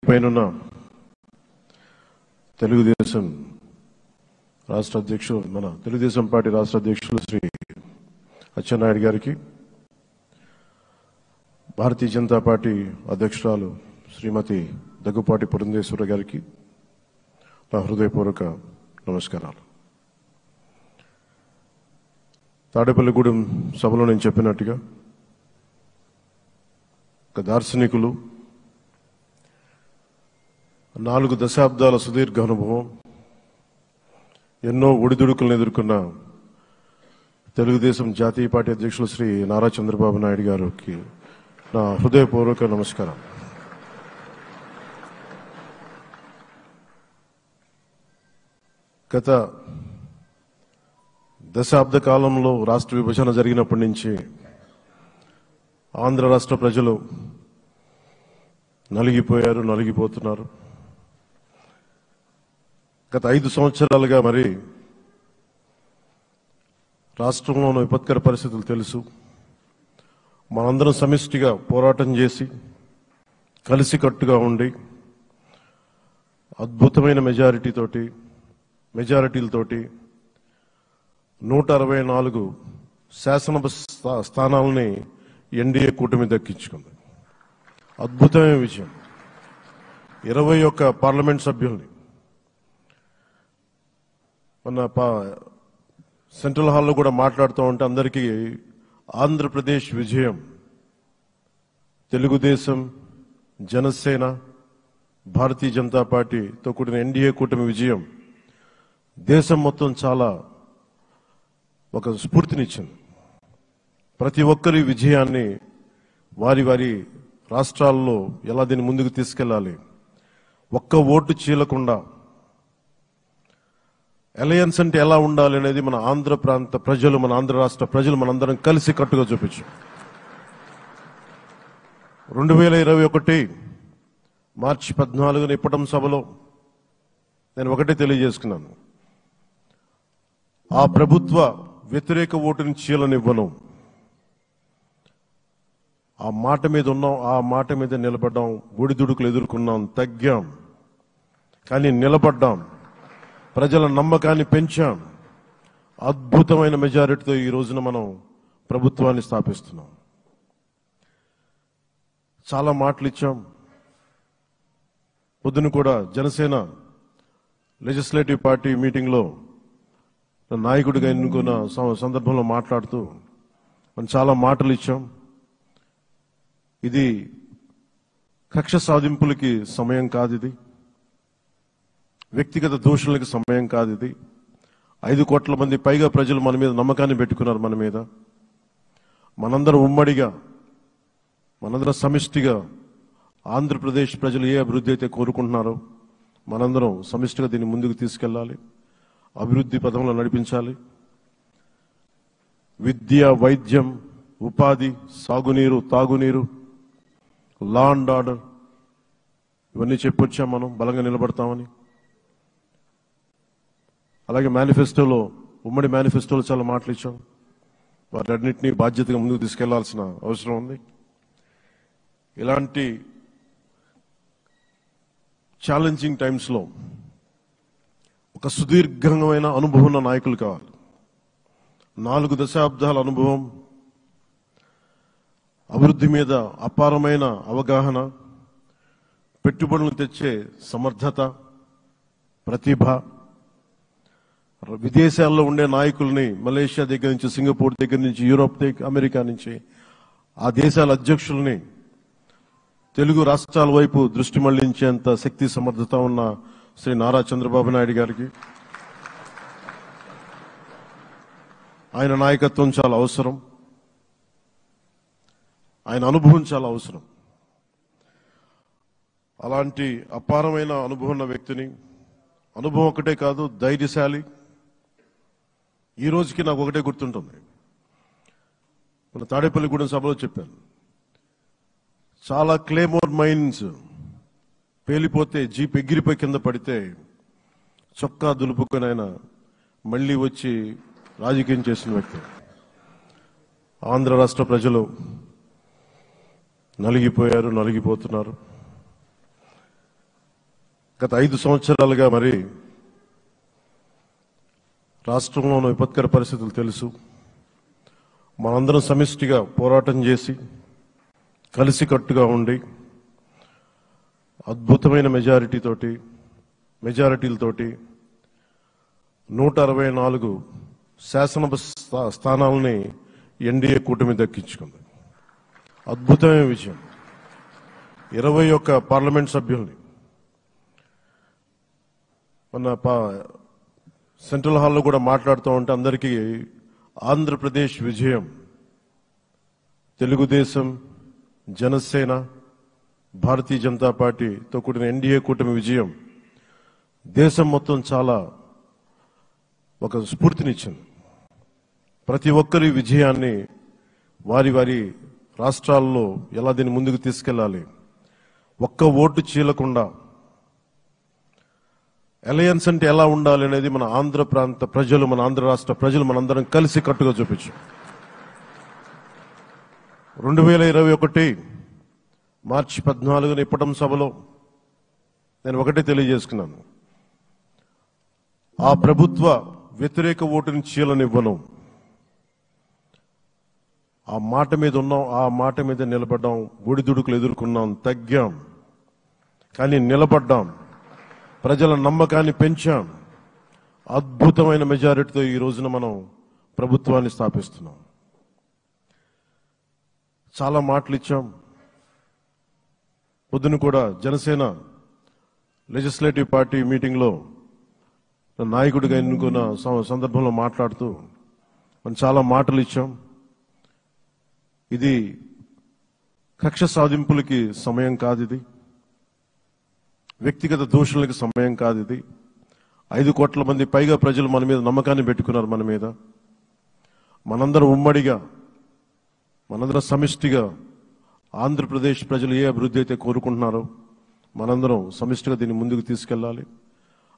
పైనున్న తెలుగుదేశం రాష్ట్ర అధ్యక్షులు మన తెలుగుదేశం పార్టీ రాష్ట్ర అధ్యక్షులు శ్రీ అచ్చెన్నాయుడు గారికి, భారతీయ జనతా పార్టీ అధ్యక్షురాలు శ్రీమతి దగ్గుపాటి పురంధేశ్వరి గారికి నా హృదయపూర్వక నమస్కారాలు. తాడేపల్లిగూడెం సభలో నేను చెప్పినట్టుగా ఒక దార్శనికులు, 4 దశాబ్దాల సుదీర్ఘ అనుభవం, ఎన్నో ఒడిదుడుకులను ఎదుర్కొన్న తెలుగుదేశం జాతీయ పార్టీ అధ్యక్షులు శ్రీ నారా చంద్రబాబు నాయుడు గారికి నా హృదయపూర్వక నమస్కారం. గత దశాబ్ద కాలంలో రాష్ట్ర విభజన జరిగినప్పటి నుంచి ఆంధ్ర రాష్ట్ర ప్రజలు నలిగిపోయారు, నలిగిపోతున్నారు. గత 5 సంవత్సరాలుగా మరి రాష్ట్రంలోని విపత్కర పరిస్థితులు తెలుసు. మనందరం సమిష్టిగా పోరాటం చేసి కలిసికట్టుగా ఉండి అద్భుతమైన మెజారిటీలతోటి 164 శాసనసభ స్థానాలని ఎన్డీఏ కూటమి దక్కించుకుంది. అద్భుతమైన విజయం. 21 పార్లమెంట్ సభ్యుల్ని మన సెంట్రల్ హాల్లో కూడా మాట్లాడుతూ ఉంటే అందరికీ ఆంధ్రప్రదేశ్ విజయం, తెలుగుదేశం, జనసేన, భారతీయ జనతా పార్టీతో కూడిన ఎన్డీఏ కూటమి విజయం దేశం మొత్తం చాలా ఒక స్ఫూర్తినిచ్చింది. ప్రతి ఒక్కరి విజయాన్ని వారి వారి రాష్ట్రాల్లో ఎలా దీన్ని ముందుకు తీసుకెళ్లాలి, ఒక్క ఓటు చీలకుండా అలయన్స్ అంటే ఎలా ఉండాలి అనేది మన ఆంధ్ర ప్రాంత ప్రజలు, మన ఆంధ్ర రాష్ట్ర ప్రజలు మనందరం కలిసి కట్టుగా చూపించాం. 2021 మార్చి 14 ఇప్పటం సభలో నేను ఒకటే తెలియజేసుకున్నాను, ఆ ప్రభుత్వ వ్యతిరేక ఓటుని చీలనివ్వను. ఆ మాట మీద ఉన్నాం, ఆ మాట మీద నిలబడ్డాం. ఒడిదుడుకులు ఎదుర్కొన్నాం, తగ్గాం, కానీ నిలబడ్డాం. ప్రజల నమ్మకాన్ని పెంచాం. అద్భుతమైన మెజారిటీతో ఈ రోజున మనం ప్రభుత్వాన్ని స్థాపిస్తున్నాం. చాలా మాటలు ఇచ్చాం. పొద్దున కూడా జనసేన లెజిస్లేటివ్ పార్టీ మీటింగ్లో నాయకుడిగా ఎన్నుకున్న సందర్భంలో మాట్లాడుతూ మనం చాలా మాటలు ఇచ్చాం. ఇది కక్ష సాధింపులకి సమయం కాదు, ఇది వ్యక్తిగత దోషులకి సమయం కాదు. ఇది 5 కోట్ల మంది పైగా ప్రజలు మన మీద నమ్మకాన్ని పెట్టుకున్నారు. మన మీద మనందరం ఉమ్మడిగా, మనందరం సమిష్టిగా ఆంధ్రప్రదేశ్ ప్రజలు ఏ అభివృద్ధి అయితే కోరుకుంటున్నారో మనందరం సమిష్టిగా దీన్ని ముందుకు తీసుకెళ్లాలి, అభివృద్ధి పథంలో నడిపించాలి. విద్య, వైద్యం, ఉపాధి, సాగునీరు, తాగునీరు, లా అండ్ ఆర్డర్ ఇవన్నీ చెప్పొచ్చాం. మనం బలంగా నిలబడతామని. అలాగే మేనిఫెస్టోలో, ఉమ్మడి మేనిఫెస్టోలో చాలా మాటలు ఇచ్చాం. వాటన్నిటినీ బాధ్యతగా ముందుకు తీసుకెళ్లాల్సిన అవసరం ఉంది. ఇలాంటి ఛాలెంజింగ్ టైమ్స్లో ఒక సుదీర్ఘమైన అనుభవం ఉన్న నాయకులు కావాలి. 4 దశాబ్దాల అనుభవం, అభివృద్ధి మీద అపారమైన అవగాహన, పెట్టుబడులు తెచ్చే సమర్థత, ప్రతిభ, విదేశాల్లో ఉండే నాయకుల్ని, మలేషియా దగ్గర నుంచి, సింగపూర్ దగ్గర నుంచి, యూరోప్ దగ్గర, అమెరికా నుంచి, ఆ దేశాల అధ్యక్షుల్ని తెలుగు రాష్ట్రాల వైపు దృష్టి మళ్లించేంత శక్తి సమర్థత ఉన్న శ్రీ నారా చంద్రబాబు నాయుడు గారికి ఆయన నాయకత్వం చాలా అవసరం. ఆయన అనుభవం చాలా అవసరం. అలాంటి అపారమైన అనుభవం ఉన్న వ్యక్తిని, అనుభవం ఒకటే కాదు, ధైర్యశాలి. ఈ రోజుకి నాకు ఒకటే గుర్తుంటుంది. మన తాడేపల్లిగూడెం సభలో చెప్పాను, చాలా క్లేమోర్ మైన్స్ పేలిపోతే, జీప్ ఎగిరిపోయి కింద పడితే చొక్కా దులుపుకొని ఆయన మళ్లీ వచ్చి రాజకీయం చేసిన వ్యక్తి. ఆంధ్ర రాష్ట్ర ప్రజలు నలిగిపోయారు, నలిగిపోతున్నారు. గత 5 సంవత్సరాలుగా మరి రాష్ట్రంలోని విపత్కర పరిస్థితులు తెలుసు. మనందరం సమిష్టిగా పోరాటం చేసి కలిసికట్టుగా ఉండి అద్భుతమైన మెజారిటీలతోటి 164 శాసనసభ స్థానాలని ఎన్డీఏ కూటమి దక్కించుకుంది. అద్భుతమైన విజయం. 21 పార్లమెంట్ సభ్యుల్ని మన సెంట్రల్ హాల్లో కూడా మాట్లాడుతూ ఉంటే అందరికీ ఆంధ్రప్రదేశ్ విజయం, తెలుగుదేశం, జనసేన, భారతీయ జనతా పార్టీతో కూడిన ఎన్డీఏ కూటమి విజయం దేశం మొత్తం చాలా ఒక స్ఫూర్తినిచ్చింది. ప్రతి ఒక్కరి విజయాన్ని వారి వారి రాష్ట్రాల్లో ఎలా దీన్ని ముందుకు తీసుకెళ్లాలి, ఒక్క ఓటు చీలకుండా అలయన్స్ అంటే ఎలా ఉండాలి అనేది మన ఆంధ్ర ప్రాంత ప్రజలు, మన ఆంధ్ర రాష్ట్ర ప్రజలు మనందరం కలిసి కట్టుగా చూపించాం. 2021 మార్చి 14 ఇప్పటం సభలో నేను ఒకటే తెలియజేసుకున్నాను, ఆ ప్రభుత్వ వ్యతిరేక ఓటుని చీలనివ్వను. ఆ మాట మీద ఉన్నాం, ఆ మాట మీద నిలబడ్డాం. ఒడిదుడుకులు ఎదుర్కొన్నాం, తగ్గాం, కానీ నిలబడ్డాం. ప్రజల నమ్మకాన్ని పెంచాం. అద్భుతమైన మెజారిటీతో ఈ రోజున మనం ప్రభుత్వాన్ని స్థాపిస్తున్నాం. చాలా మాటలు ఇచ్చాం. పొద్దున కూడా జనసేన లెజిస్లేటివ్ పార్టీ మీటింగ్లో నాయకుడిగా ఎన్నుకున్న సందర్భంలో మాట్లాడుతూ మనం చాలా మాటలు ఇచ్చాం. ఇది కక్ష సాధింపులకి సమయం కాదు, ఇది వ్యక్తిగత దూషణలకు సమయం కాదు. ఇది 5 కోట్ల మంది పైగా ప్రజలు మన మీద నమ్మకాన్ని పెట్టుకున్నారు. మన మీద మనందరం ఉమ్మడిగా, మనందరం సమిష్టిగా ఆంధ్రప్రదేశ్ ప్రజలు ఏ అభివృద్ధి అయితే కోరుకుంటున్నారో మనందరం సమిష్టిగా దీన్ని ముందుకు తీసుకెళ్లాలి,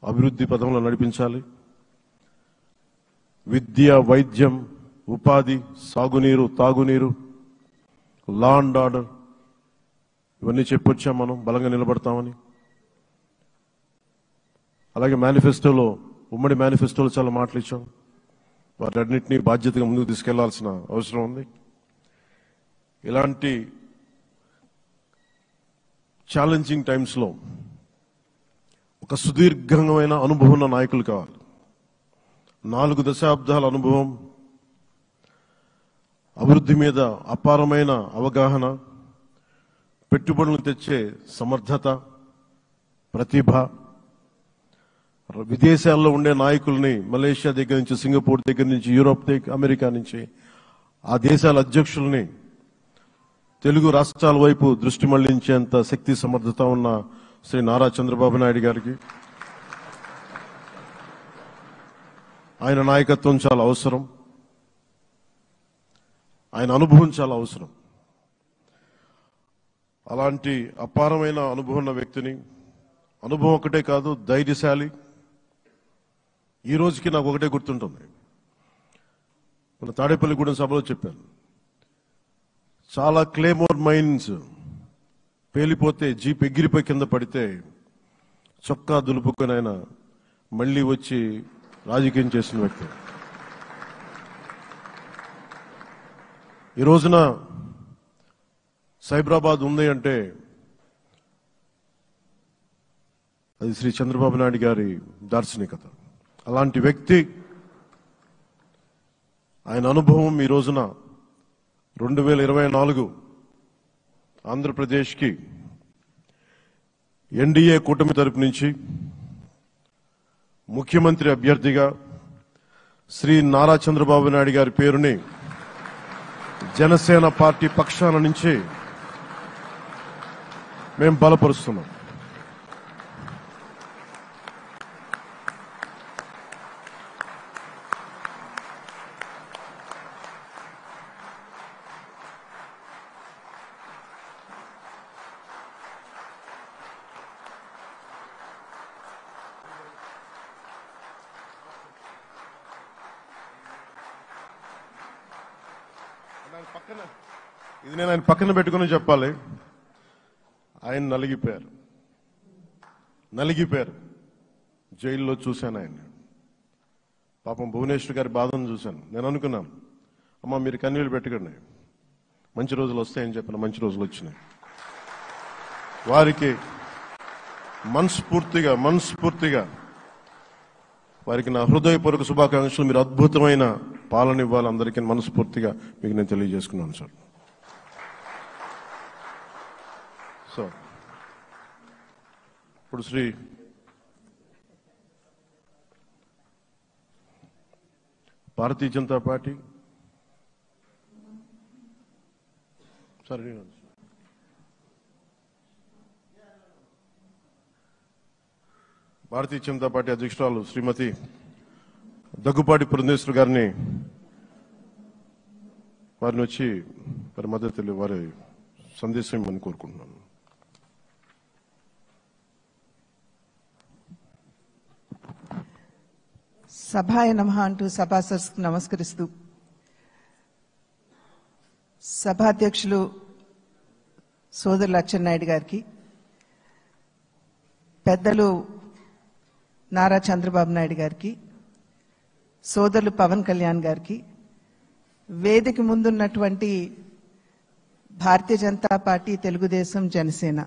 అభివృద్ధి పథంలో నడిపించాలి. విద్య, వైద్యం, ఉపాధి, సాగునీరు, తాగునీరు, లా అండ్ ఆర్డర్ ఇవన్నీ చెప్పొచ్చాం. మనం బలంగా నిలబడతామని. అలాగే మేనిఫెస్టోలో, ఉమ్మడి మేనిఫెస్టోలో చాలా మాటలు ఇచ్చాం. వాటన్నిటినీ బాధ్యతగా ముందుకు తీసుకెళ్లాల్సిన అవసరం ఉంది. ఇలాంటి ఛాలెంజింగ్ టైమ్స్లో ఒక సుదీర్ఘమైన అనుభవం ఉన్న నాయకులు కావాలి. 4 దశాబ్దాల అనుభవం, అభివృద్ధి మీద అపారమైన అవగాహన, పెట్టుబడులను తెచ్చే సమర్థత, ప్రతిభ. విదేశాల్లో ఉండే నాయకుల్ని, మలేషియా దగ్గర నుంచి, సింగపూర్ దగ్గర నుంచి, యూరోప్ దగ్గర, అమెరికా నుంచి, ఆ దేశాల అధ్యక్షుల్ని తెలుగు రాష్ట్రాల వైపు దృష్టి మళ్లించేంత శక్తి సమర్థత ఉన్న శ్రీ నారా చంద్రబాబు నాయుడు గారికి ఆయన నాయకత్వం చాలా అవసరం. ఆయన అనుభవం చాలా అవసరం. అలాంటి అపారమైన అనుభవం ఉన్న వ్యక్తిని, అనుభవం ఒకటే కాదు, ధైర్యశాలి. ఈ రోజుకి నాకు ఒకటే గుర్తుంటుంది. మన తాడేపల్లిగూడెం సభలో చెప్పాను, చాలా క్లేమోర్ మైన్స్ పేలిపోతే, జీప్ ఎగిరిపోయి కింద పడితే చొక్కా దులుపుకొని ఆయన మళ్లీ వచ్చి రాజకీయం చేసిన వ్యక్తి. ఈ రోజున సైబరాబాద్ ఉంది అంటే అది శ్రీ చంద్రబాబు నాయుడు గారి దార్శనికత. అలాంటి వ్యక్తి, ఆయన అనుభవం ఈ రోజున 2024 ఆంధ్రప్రదేశ్కి ఎన్డీఏ కూటమి తరపు నుంచి ముఖ్యమంత్రి అభ్యర్థిగా శ్రీ నారా చంద్రబాబు నాయుడు గారి పేరుని జనసేన పార్టీ పక్షాన నుంచి మేము బలపరుస్తున్నాం. ఇది నేను ఆయన పక్కన పెట్టుకుని చెప్పాలి. ఆయన నలిగిపోయారు. నలిగిపోయారు. జైల్లో చూశాను ఆయన. పాపం భువనేశ్వర్ గారి బాధను చూశాను. నేను అనుకున్నాను, అమ్మ మీరు కన్నీళ్ళు పెట్టకండి, మంచి రోజులు వస్తాయని చెప్పిన మంచి రోజులు వచ్చినాయి. వారికి మనస్ఫూర్తిగా వారికి నా హృదయపూర్వక శుభాకాంక్షలు. మీరు అద్భుతమైన పాలన ఇవ్వాలి అందరికీ మనస్ఫూర్తిగా మీకు నేను తెలియజేసుకున్నాను సార్. సో ఇప్పుడు శ్రీ భారతీయ జనతా పార్టీ భారతీయ జనతా పార్టీ అధ్యక్షురాలు శ్రీమతి దగ్గుపాటి పురంధేశ్వరి గారిని వచ్చి వారి మద్దతు వారి సందేశం ఇవ్వమని కోరుకుంటున్నాను. సభాయ నమః అంటూ సభాసదస్సుకు నమస్కరిస్తూ సభాధ్యక్షులు సోదరులు అచ్చెన్నాయుడు గారికి, పెద్దలు నారా చంద్రబాబు నాయుడు గారికి, సోదరులు పవన్ కళ్యాణ్ గారికి, వేదిక ముందున్నటువంటి భారతీయ జనతా పార్టీ, తెలుగుదేశం, జనసేన